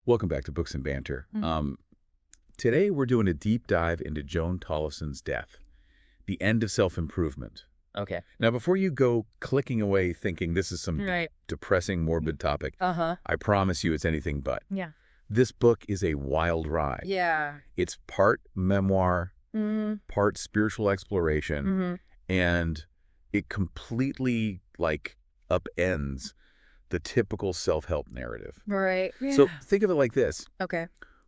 Welcome back to Books and Banter. Mm. Today we're doing a deep dive into Joan Tollifson's death, the end of self-improvement. Okay. Now, before you go clicking away thinking this is some Right. depressing, morbid topic, Uh-huh. I promise you it's anything but. Yeah. This book is a wild ride. Yeah. It's part memoir, Mm-hmm. part spiritual exploration, Mm-hmm. and it completely, upends the typical self-help narrative. Right. Yeah. So think of it like this. Okay.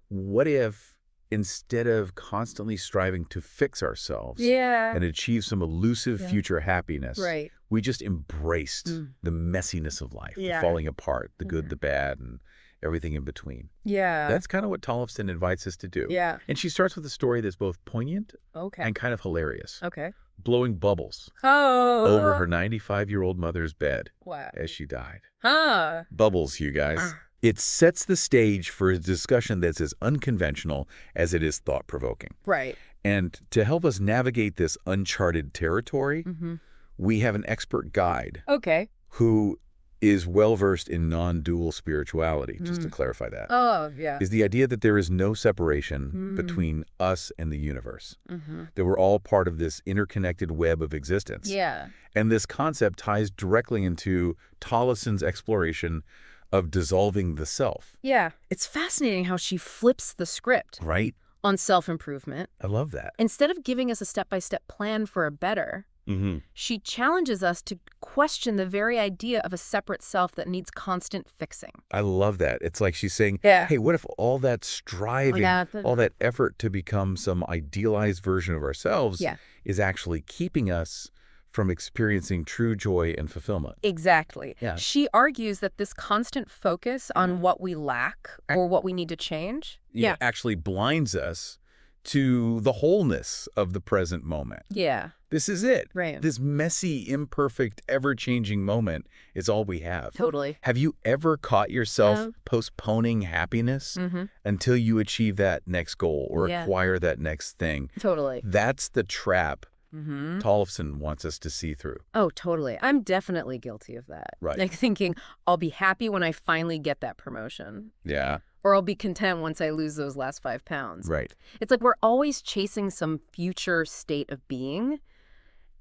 What if, instead of constantly striving to fix ourselves Yeah. and achieve some elusive Yeah. future happiness, Right. we just embraced the messiness of life, the Yeah. falling apart, the good, the bad, and everything in between? Yeah. That's kind of what Tollifson invites us to do. Yeah. And she starts with a story that's both poignant Okay. and kind of hilarious, Okay. blowing bubbles Oh. over her 95-year-old mother's bed Wow. as she died. Huh. Bubbles, you guys. It sets the stage for a discussion that's as unconventional as it is thought-provoking. Right. And to help us navigate this uncharted territory, Mm-hmm. we have an expert guide Okay. who is well-versed in non-dual spirituality, just to clarify that. Oh, yeah. Is the idea that there is no separation Mm. between us and the universe, Mm-hmm. that we're all part of this interconnected web of existence. Yeah. And this concept ties directly into Tollifson's exploration of dissolving the self. Yeah. It's fascinating how she flips the script Right? on self-improvement. I love that. Instead of giving us a step-by-step plan for a better, Mm-hmm. she challenges us to question the very idea of a separate self that needs constant fixing. I love that. It's like she's saying, Yeah. hey, what if all that striving, Yeah. all that effort to become some idealized version of ourselves Yeah. is actually keeping us from experiencing true joy and fulfillment? Exactly. Yeah. She argues that this constant focus on what we lack or what we need to change. Yeah. Actually blinds us to the wholeness of the present moment. Yeah. This is it. Right. This messy, imperfect, ever-changing moment is all we have. Totally. Have you ever caught yourself Yeah. postponing happiness Mm-hmm. until you achieve that next goal or Yeah. acquire that next thing? Totally. That's the trap Mm-hmm. Tollifson wants us to see through. Oh, totally. I'm definitely guilty of that. Right. Like thinking, I'll be happy when I finally get that promotion. Yeah, Or I'll be content once I lose those last 5 pounds. right. It's like we're always chasing some future state of being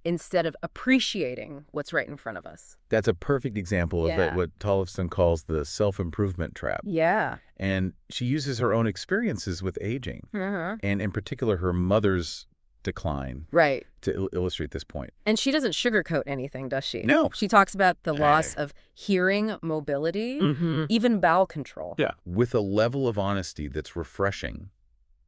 instead of appreciating what's right in front of us. That's a perfect example of Yeah. what Tollifson calls the self-improvement trap. Yeah. And she uses her own experiences with aging, Uh-huh. and in particular her mother's decline, Right. to illustrate this point. And she doesn't sugarcoat anything, does she? No. She talks about the loss of hearing, mobility, Mm-hmm. even bowel control. Yeah. With a level of honesty that's refreshing.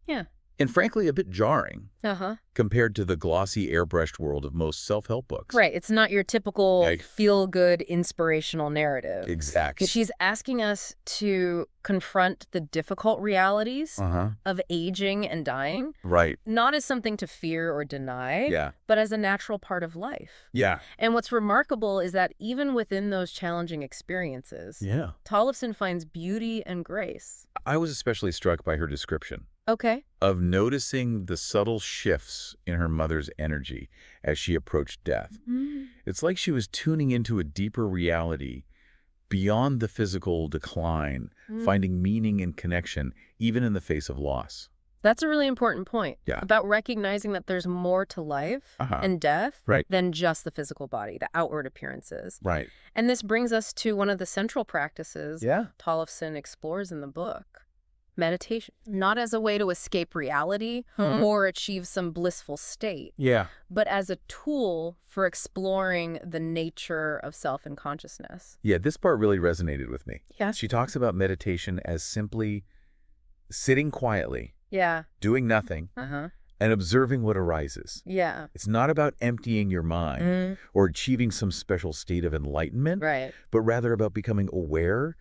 Yeah. And frankly, a bit jarring Uh-huh. compared to the glossy, airbrushed world of most self-help books. Right. It's not your typical Like- feel-good, inspirational narrative. Exactly. She's asking us to confront the difficult realities of aging and dying, Right. not as something to fear or deny, Yeah. but as a natural part of life. Yeah. And what's remarkable is that even within those challenging experiences, Yeah. Tollifson finds beauty and grace. I was especially struck by her description Okay. of noticing the subtle shifts in her mother's energy as she approached death. It's like she was tuning into a deeper reality beyond the physical decline, finding meaning and connection even in the face of loss. That's a really important point. Yeah. About recognizing that there's more to life and death Right. than just the physical body, the outward appearances. Right. And this brings us to one of the central practices Yeah. Tollifson explores in the book. Meditation. Not as a way to escape reality or achieve some blissful state, Yeah. but as a tool for exploring the nature of self and consciousness. Yeah, this part really resonated with me. Yeah. She talks about meditation as simply sitting quietly, Yeah. doing nothing, Uh-huh. and observing what arises. Yeah. It's not about emptying your mind or achieving some special state of enlightenment, Right. but rather about becoming aware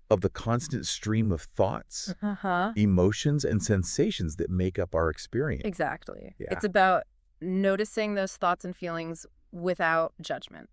of the constant stream of thoughts, Uh-huh. emotions, and sensations that make up our experience. Exactly. Yeah. It's about noticing those thoughts and feelings without judgment,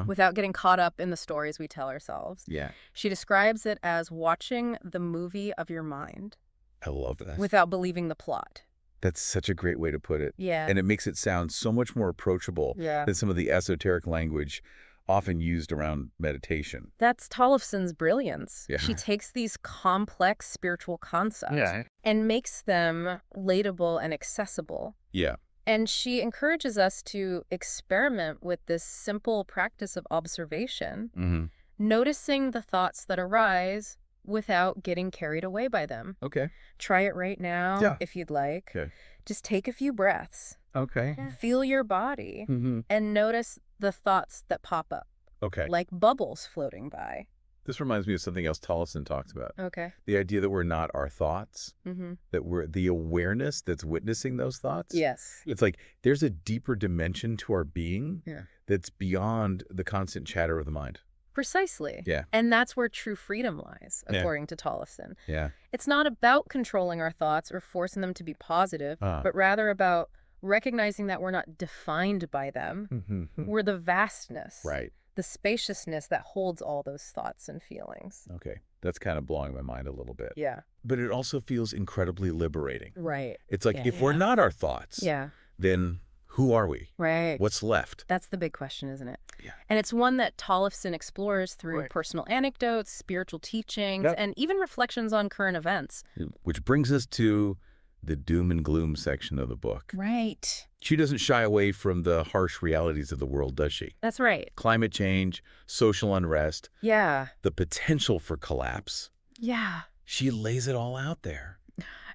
without getting caught up in the stories we tell ourselves. Yeah. She describes it as watching the movie of your mind I love that. without believing the plot. That's such a great way to put it. Yeah. And it makes it sound so much more approachable Yeah. than some of the esoteric language often used around meditation. That's Tollifson's brilliance. Yeah. She takes these complex spiritual concepts Yeah. and makes them relatable and accessible. Yeah. And she encourages us to experiment with this simple practice of observation, Mm-hmm. noticing the thoughts that arise without getting carried away by them. Okay. Try it right now Yeah. if you'd like. Okay. Just take a few breaths, Okay. feel your body, Mm-hmm. and notice the thoughts that pop up, Okay. like bubbles floating by. This reminds me of something else Tollifson talks about. Okay. The idea that we're not our thoughts, Mm-hmm. that we're the awareness that's witnessing those thoughts. Yes. It's like there's a deeper dimension to our being Yeah. that's beyond the constant chatter of the mind. Precisely. Yeah. And that's where true freedom lies, Yeah. according to Tollifson. Yeah. It's not about controlling our thoughts or forcing them to be positive, Ah. but rather about recognizing that we're not defined by them. Mm-hmm. We're the vastness, Right. the spaciousness that holds all those thoughts and feelings. Okay. That's kind of blowing my mind a little bit. Yeah. But it also feels incredibly liberating. Right. It's like Yeah. if we're not our thoughts, Yeah. then who are we? Right. What's left? That's the big question, isn't it? Yeah. And it's one that Tollifson explores through Right. personal anecdotes, spiritual teachings, Yep. and even reflections on current events. Which brings us to the doom and gloom section of the book. Right. She doesn't shy away from the harsh realities of the world, does she? That's right. Climate change, social unrest, Yeah. the potential for collapse. Yeah. She lays it all out there.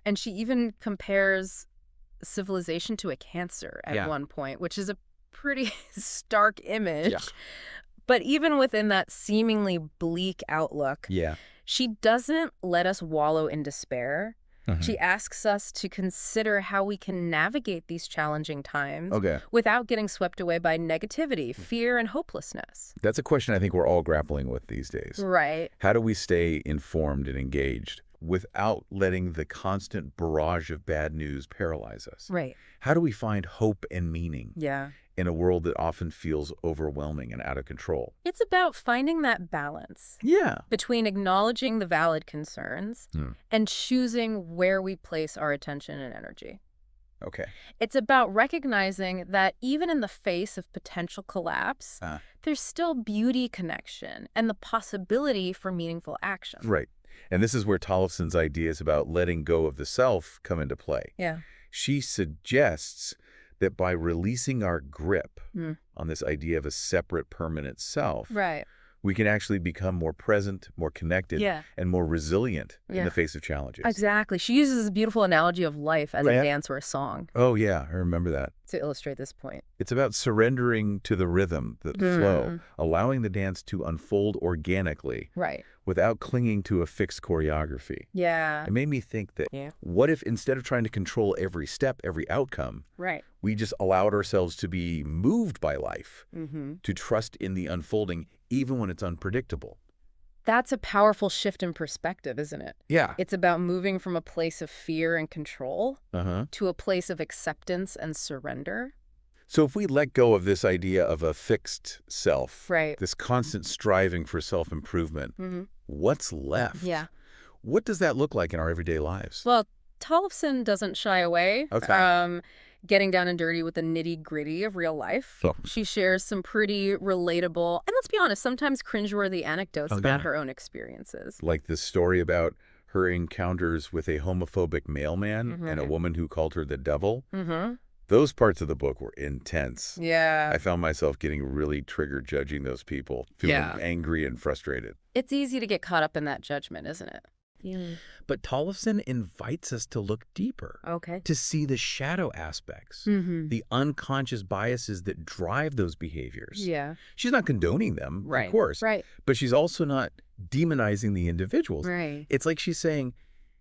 And she even compares civilization to a cancer at Yeah. one point, which is a pretty stark image. Yeah. But even within that seemingly bleak outlook, Yeah. she doesn't let us wallow in despair. Mhm. She asks us to consider how we can navigate these challenging times Okay. without getting swept away by negativity, fear, and hopelessness. That's a question I think we're all grappling with these days. Right. How do we stay informed and engaged without letting the constant barrage of bad news paralyze us? Right. How do we find hope and meaning Yeah. in a world that often feels overwhelming and out of control? It's about finding that balance Yeah. between acknowledging the valid concerns Hmm. and choosing where we place our attention and energy. Okay. It's about recognizing that even in the face of potential collapse, there's still beauty, connection, and the possibility for meaningful action. Right. And this is where Tollifson's ideas about letting go of the self come into play. Yeah. She suggests that by releasing our grip Mm. on this idea of a separate, permanent self, Right. we can actually become more present, more connected, Yeah. and more resilient in Yeah. the face of challenges. Exactly. She uses a beautiful analogy of life as Right. a dance or a song Oh, yeah, I remember that. to illustrate this point. It's about surrendering to the rhythm, the flow, Mm. allowing the dance to unfold organically Right. without clinging to a fixed choreography. Yeah. It made me think that Yeah. what if instead of trying to control every step, every outcome, Right. we just allowed ourselves to be moved by life, Mm-hmm. to trust in the unfolding even when it's unpredictable? That's a powerful shift in perspective, isn't it? Yeah. It's about moving from a place of fear and control Uh-huh. to a place of acceptance and surrender. So if we let go of this idea of a fixed self, Right. this constant striving for self-improvement, Mm-hmm. what's left? Yeah. What does that look like in our everyday lives? Well, Tollifson doesn't shy away Okay. getting down and dirty with the nitty-gritty of real life. Oh. She shares some pretty relatable, and let's be honest, sometimes cringeworthy anecdotes about her own experiences. Like this story about her encounters with a homophobic mailman and a woman who called her the devil. Mm-hmm. Those parts of the book were intense. Yeah. I found myself getting really triggered judging those people, feeling angry and frustrated. It's easy to get caught up in that judgment, isn't it? But Tollifson invites us to look deeper, Okay. to see the shadow aspects, Mm-hmm. the unconscious biases that drive those behaviors. Yeah. She's not condoning them, Right. of course, Right. but she's also not demonizing the individuals. Right. It's like she's saying,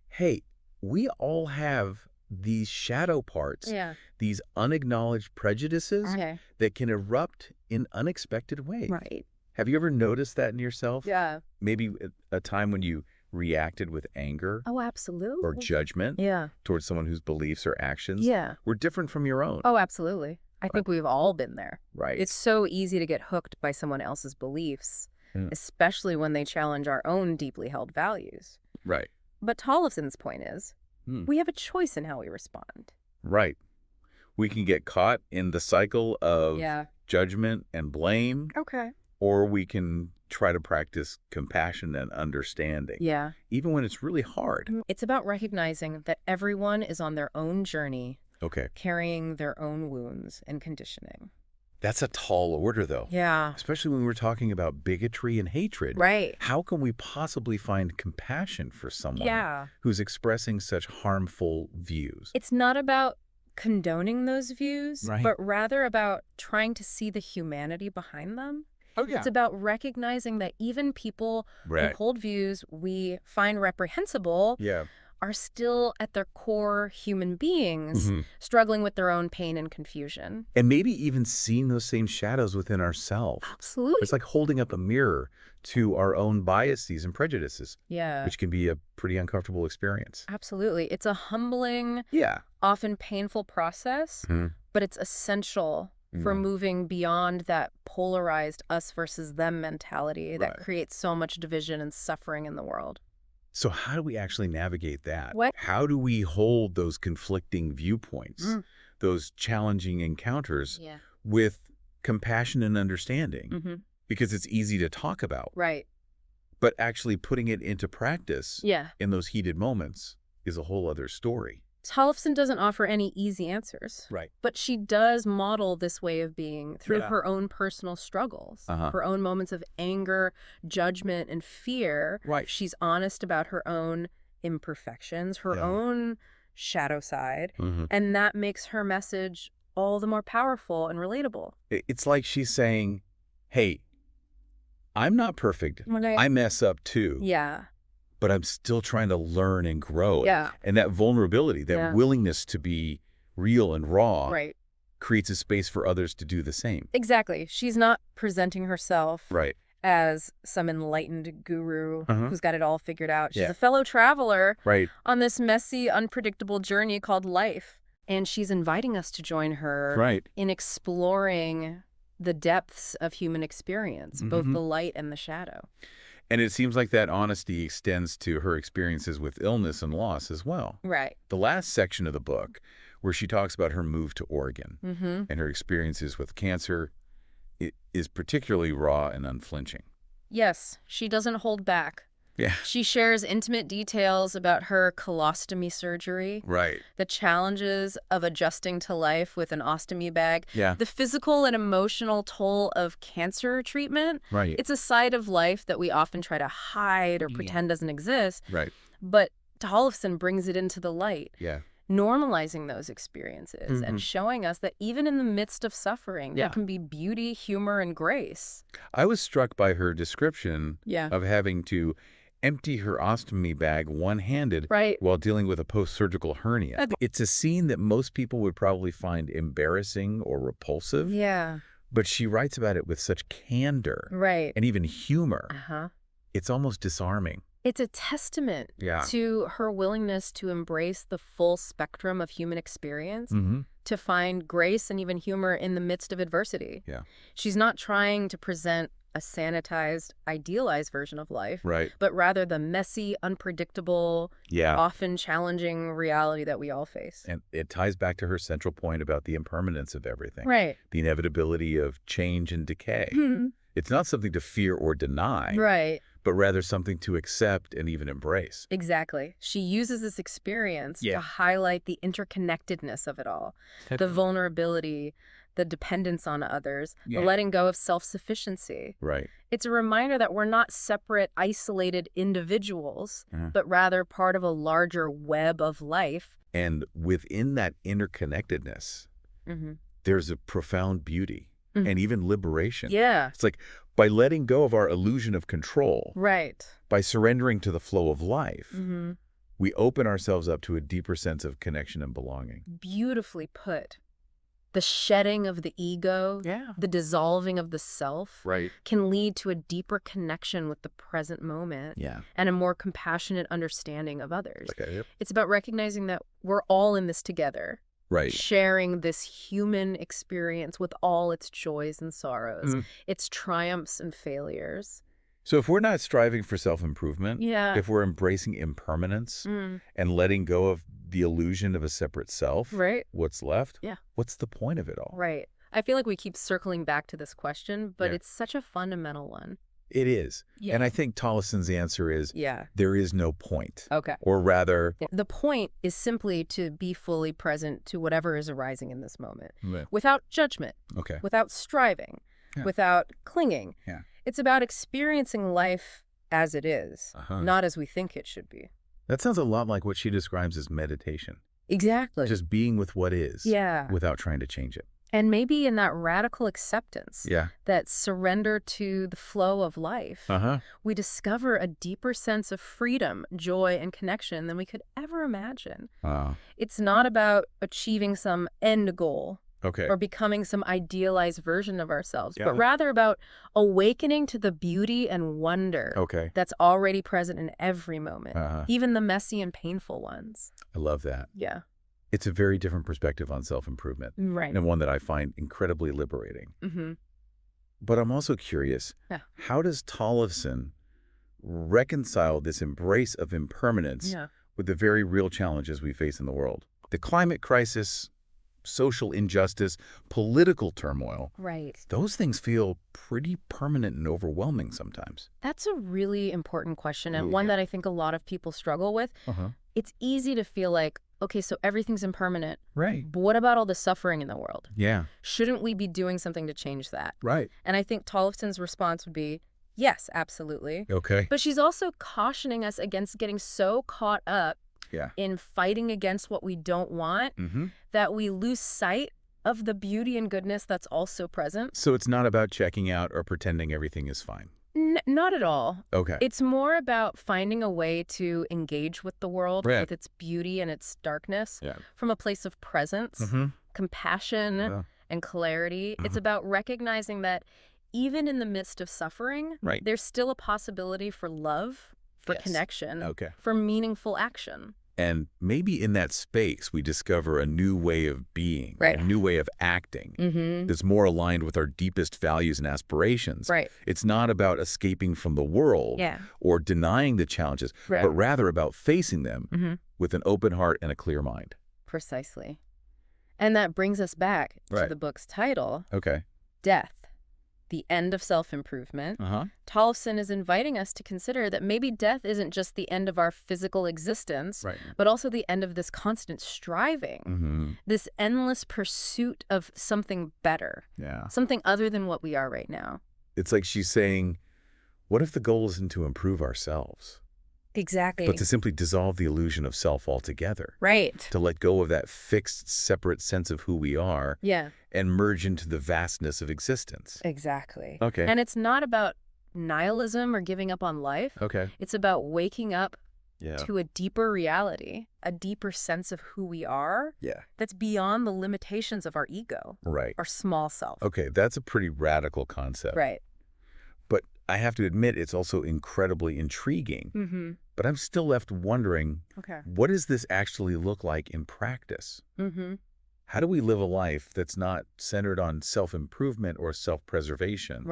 hey, we all have these shadow parts, Yeah. these unacknowledged prejudices Okay. that can erupt in unexpected ways. Right. Have you ever noticed that in yourself? Yeah. Maybe a time when you reacted with anger Oh, absolutely. or judgment Yeah. towards someone whose beliefs or actions Yeah. were different from your own. Oh, absolutely. I think we've all been there. Right. It's so easy to get hooked by someone else's beliefs, Yeah. especially when they challenge our own deeply held values. Right. But Tollifson's point is, Hmm. we have a choice in how we respond. Right. We can get caught in the cycle of Yeah. judgment and blame, Okay. or we can try to practice compassion and understanding, Yeah. even when it's really hard. It's about recognizing that everyone is on their own journey, Okay. carrying their own wounds and conditioning. That's a tall order, though. Yeah. Especially when we're talking about bigotry and hatred. Right. How can we possibly find compassion for someone Yeah. who's expressing such harmful views? It's not about condoning those views, Right. but rather about trying to see the humanity behind them. Oh, yeah. It's about recognizing that even people who hold views we find reprehensible Yeah. are still at their core human beings, struggling with their own pain and confusion. And maybe even seeing those same shadows within ourselves. Absolutely. It's like holding up a mirror to our own biases and prejudices, Yeah. which can be a pretty uncomfortable experience. Absolutely. It's a humbling, often painful process, but it's essential for moving beyond that polarized us versus them mentality that creates so much division and suffering in the world. So how do we actually navigate that? What? How do we hold those conflicting viewpoints, those challenging encounters with compassion and understanding? Because it's easy to talk about. Right. But actually putting it into practice in those heated moments is a whole other story. Tollifson doesn't offer any easy answers. Right. But she does model this way of being through her own personal struggles, her own moments of anger, judgment, and fear. Right. She's honest about her own imperfections, her own shadow side, and that makes her message all the more powerful and relatable. It's like she's saying, hey, I'm not perfect. I mess up too. Yeah. But I'm still trying to learn and grow. Yeah. And that vulnerability, that willingness to be real and raw creates a space for others to do the same. Exactly. She's not presenting herself Right. as some enlightened guru who's got it all figured out. She's Yeah. a fellow traveler Right. on this messy, unpredictable journey called life. And she's inviting us to join her in exploring the depths of human experience, both the light and the shadow. And it seems like that honesty extends to her experiences with illness and loss as well. Right. The last section of the book, where she talks about her move to Oregon and her experiences with cancer, it is particularly raw and unflinching. Yes, she doesn't hold back. Yeah. She shares intimate details about her colostomy surgery. Right. The challenges of adjusting to life with an ostomy bag. Yeah. The physical and emotional toll of cancer treatment. Right. It's a side of life that we often try to hide or pretend doesn't exist. Right. But Tollifson brings it into the light. Yeah. Normalizing those experiences and showing us that even in the midst of suffering, there can be beauty, humor, and grace. I was struck by her description of having to empty her ostomy bag one-handed while dealing with a post-surgical hernia. It's a scene that most people would probably find embarrassing or repulsive. Yeah. But she writes about it with such candor and even humor. It's almost disarming. It's a testament to her willingness to embrace the full spectrum of human experience, to find grace and even humor in the midst of adversity. Yeah. She's not trying to present a sanitized, idealized version of life, Right. but rather the messy, unpredictable, often challenging reality that we all face. And it ties back to her central point about the impermanence of everything. Right. The inevitability of change and decay. It's not something to fear or deny. Right. But rather something to accept and even embrace. Exactly. She uses this experience to highlight the interconnectedness of it all, the vulnerability, the dependence on others, the letting go of self-sufficiency. Right. It's a reminder that we're not separate, isolated individuals, but rather part of a larger web of life. And within that interconnectedness, there's a profound beauty and even liberation. Yeah. It's like by letting go of our illusion of control, Right. by surrendering to the flow of life, we open ourselves up to a deeper sense of connection and belonging. Beautifully put. The shedding of the ego, the dissolving of the self, can lead to a deeper connection with the present moment and a more compassionate understanding of others. It's about recognizing that we're all in this together, sharing this human experience with all its joys and sorrows, its triumphs and failures. So if we're not striving for self-improvement, if we're embracing impermanence and letting go of the illusion of a separate self, what's left? What's the point of it all? Right. I feel like we keep circling back to this question, but it's such a fundamental one. It is. Yeah. And I think Tollifson's answer is Yeah. there is no point. Okay. Or rather... The point is simply to be fully present to whatever is arising in this moment. Right. Without judgment. Okay. Without striving. Yeah. Without clinging. Yeah. It's about experiencing life as it is, not as we think it should be. That sounds a lot like what she describes as meditation. Exactly. Just being with what is. Yeah. Without trying to change it. And maybe in that radical acceptance, that surrender to the flow of life, we discover a deeper sense of freedom, joy, and connection than we could ever imagine. It's not about achieving some end goal or becoming some idealized version of ourselves, but rather about awakening to the beauty and wonder that's already present in every moment, even the messy and painful ones. I love that. Yeah. It's a very different perspective on self-improvement. Right. And one that I find incredibly liberating. But I'm also curious, how does Tollifson reconcile this embrace of impermanence with the very real challenges we face in the world? The climate crisis, social injustice, political turmoil. Right. Those things feel pretty permanent and overwhelming sometimes. That's a really important question, and one that I think a lot of people struggle with. It's easy to feel like, okay, so everything's impermanent. Right. But what about all the suffering in the world? Yeah. Shouldn't we be doing something to change that? Right. And I think Tollifson's response would be, yes, absolutely. Okay. But she's also cautioning us against getting so caught up in fighting against what we don't want that we lose sight of the beauty and goodness that's also present. So it's not about checking out or pretending everything is fine. Not at all. Okay. It's more about finding a way to engage with the world, with its beauty and its darkness, from a place of presence, compassion, and clarity. It's about recognizing that even in the midst of suffering, there's still a possibility for love, for connection, for meaningful action. And maybe in that space, we discover a new way of being, a new way of acting that's more aligned with our deepest values and aspirations. It's not about escaping from the world or denying the challenges, but rather about facing them with an open heart and a clear mind. Precisely. And that brings us back to the book's title, Death, the End of Self-Improvement. Tollifson is inviting us to consider that maybe death isn't just the end of our physical existence, but also the end of this constant striving, this endless pursuit of something better, something other than what we are right now. It's like she's saying, what if the goal isn't to improve ourselves? Exactly. But to simply dissolve the illusion of self altogether. Right. To let go of that fixed, separate sense of who we are. And merge into the vastness of existence. Exactly. Okay. And it's not about nihilism or giving up on life. It's about waking up to a deeper reality, a deeper sense of who we are. That's beyond the limitations of our ego. Our small self. Okay, that's a pretty radical concept. But I have to admit, it's also incredibly intriguing. But I'm still left wondering, what does this actually look like in practice? How do we live a life that's not centered on self-improvement or self-preservation,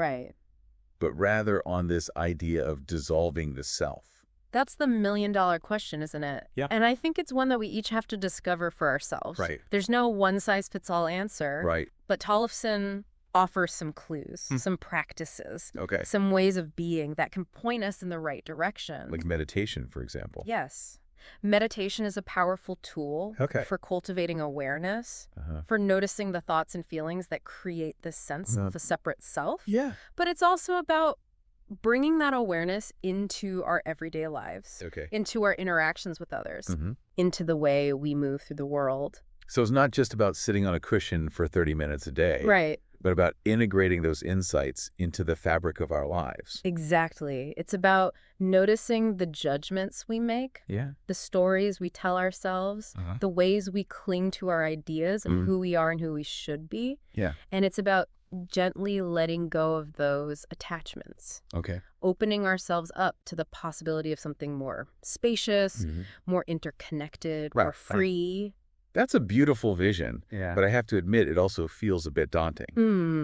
but rather on this idea of dissolving the self? That's the million-dollar question, isn't it? And I think it's one that we each have to discover for ourselves. There's no one-size-fits-all answer. But Tollifson offers some clues, some practices, some ways of being that can point us in the right direction. Like meditation, for example. Yes. Meditation is a powerful tool for cultivating awareness, for noticing the thoughts and feelings that create this sense of a separate self. But it's also about bringing that awareness into our everyday lives, into our interactions with others, into the way we move through the world. So it's not just about sitting on a cushion for 30 minutes a day. But about integrating those insights into the fabric of our lives. Exactly. It's about noticing the judgments we make, the stories we tell ourselves, the ways we cling to our ideas of who we are and who we should be. And it's about gently letting go of those attachments. Opening ourselves up to the possibility of something more spacious, more interconnected, more free. That's a beautiful vision, but I have to admit it also feels a bit daunting.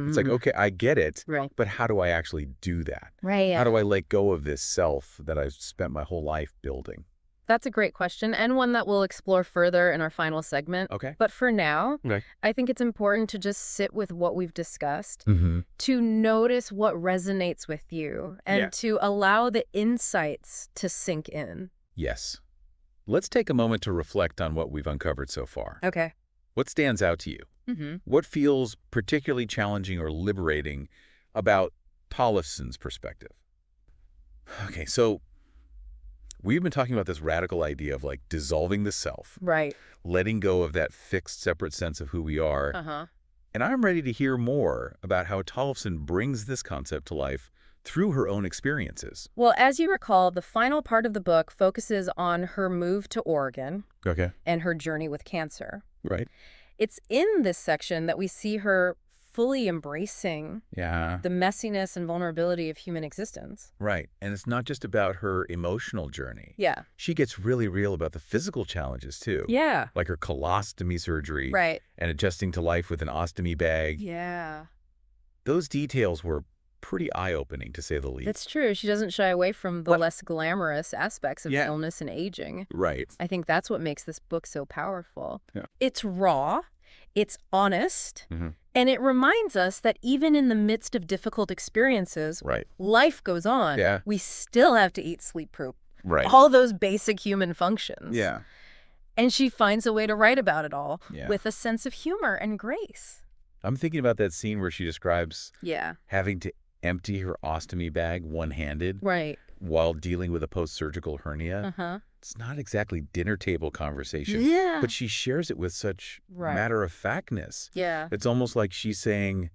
It's like, okay, I get it, but how do I actually do that? How do I let go of this self that I've spent my whole life building? That's a great question, and one that we'll explore further in our final segment. Okay. But for now, Okay. I think it's important to just sit with what we've discussed, Mm-hmm. to notice what resonates with you, and to allow the insights to sink in. Yes. Let's take a moment to reflect on what we've uncovered so far. Okay. What stands out to you? Mm-hmm. What feels particularly challenging or liberating about Tollifson's perspective? Okay, so we've been talking about this radical idea of like dissolving the self, Right. letting go of that fixed, separate sense of who we are. Uh-huh. And I'm ready to hear more about how Tollifson brings this concept to life through her own experiences. Well, as you recall, the final part of the book focuses on her move to Oregon Okay. and her journey with cancer. Right. It's in this section that we see her fully embracing the messiness and vulnerability of human existence. Right. And it's not just about her emotional journey. Yeah. She gets really real about the physical challenges, too. Yeah. Like her colostomy surgery. Right. And adjusting to life with an ostomy bag. Yeah. Those details were pretty eye-opening, to say the least. That's true. She doesn't shy away from the less glamorous aspects of illness and aging. Right. I think that's what makes this book so powerful. Yeah. It's raw, it's honest, Mm-hmm. and it reminds us that even in the midst of difficult experiences, life goes on. Yeah. We still have to eat, sleep, poop. Right. All those basic human functions. Yeah. And she finds a way to write about it all Yeah. with a sense of humor and grace. I'm thinking about that scene where she describes Yeah. having to empty her ostomy bag one-handed Right. while dealing with a post-surgical hernia. Uh-huh. It's not exactly dinner table conversation, Yeah. but she shares it with such matter-of-factness. Yeah. It's almost like she's saying,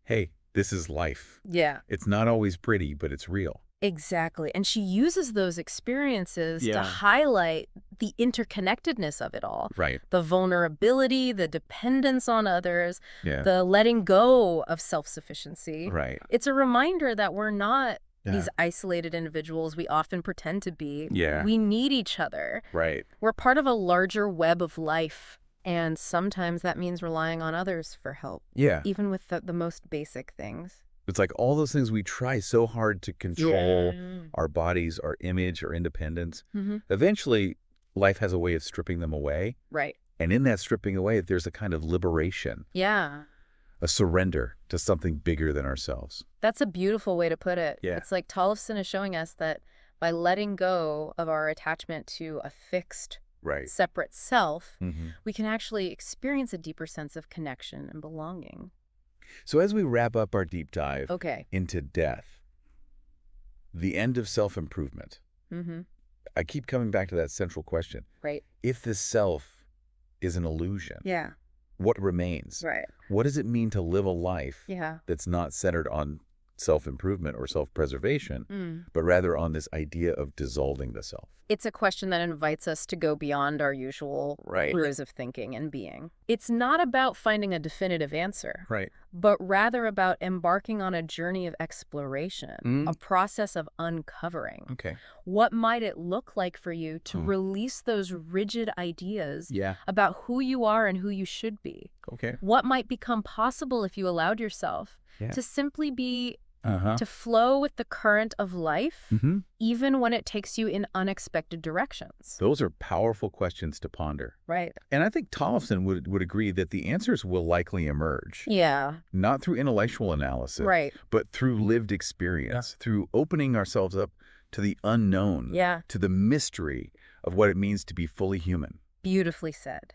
hey, this is life. Yeah. It's not always pretty, but it's real. Exactly. And she uses those experiences to highlight the interconnectedness of it all. Right. The vulnerability, the dependence on others, Yeah. the letting go of self-sufficiency. Right. It's a reminder that we're not these isolated individuals we often pretend to be. Yeah. We need each other. Right. We're part of a larger web of life. And sometimes that means relying on others for help. Yeah. Even with the most basic things. It's like all those things we try so hard to control, our bodies, our image, our independence. Mm-hmm. Eventually, life has a way of stripping them away. Right. And in that stripping away, there's a kind of liberation. Yeah. A surrender to something bigger than ourselves. That's a beautiful way to put it. Yeah. It's like Tollifson is showing us that by letting go of our attachment to a fixed, separate self, we can actually experience a deeper sense of connection and belonging. So as we wrap up our deep dive into death, the end of self-improvement, I keep coming back to that central question. Right. If the self is an illusion, Yeah. what remains? Right. What does it mean to live a life Yeah. that's not centered on self-improvement or self-preservation, but rather on this idea of dissolving the self? It's a question that invites us to go beyond our usual ways of thinking and being. It's not about finding a definitive answer, but rather about embarking on a journey of exploration, a process of uncovering. Okay. What might it look like for you to release those rigid ideas about who you are and who you should be? Okay. What might become possible if you allowed yourself to simply be to flow with the current of life, even when it takes you in unexpected directions? Those are powerful questions to ponder. Right. And I think Tollifson would agree that the answers will likely emerge. Yeah. Not through intellectual analysis, but through lived experience, through opening ourselves up to the unknown, to the mystery of what it means to be fully human. Beautifully said.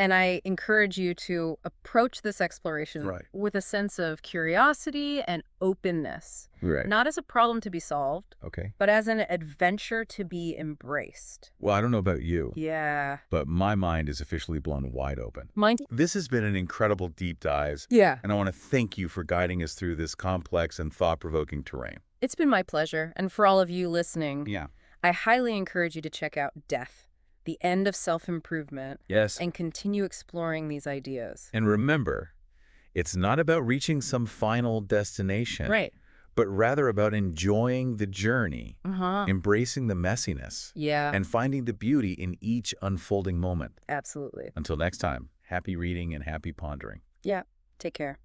And I encourage you to approach this exploration with a sense of curiosity and openness. Not as a problem to be solved, but as an adventure to be embraced. Well, I don't know about you. Yeah. But my mind is officially blown wide open. Mine. This has been an incredible deep dive. Yeah. And I want to thank you for guiding us through this complex and thought-provoking terrain. It's been my pleasure. And for all of you listening, Yeah. I highly encourage you to check out Death, the End of Self-Improvement, Yes. and continue exploring these ideas. And remember, it's not about reaching some final destination, but rather about enjoying the journey, embracing the messiness, and finding the beauty in each unfolding moment. Absolutely. Until next time, happy reading and happy pondering. Yeah. Take care.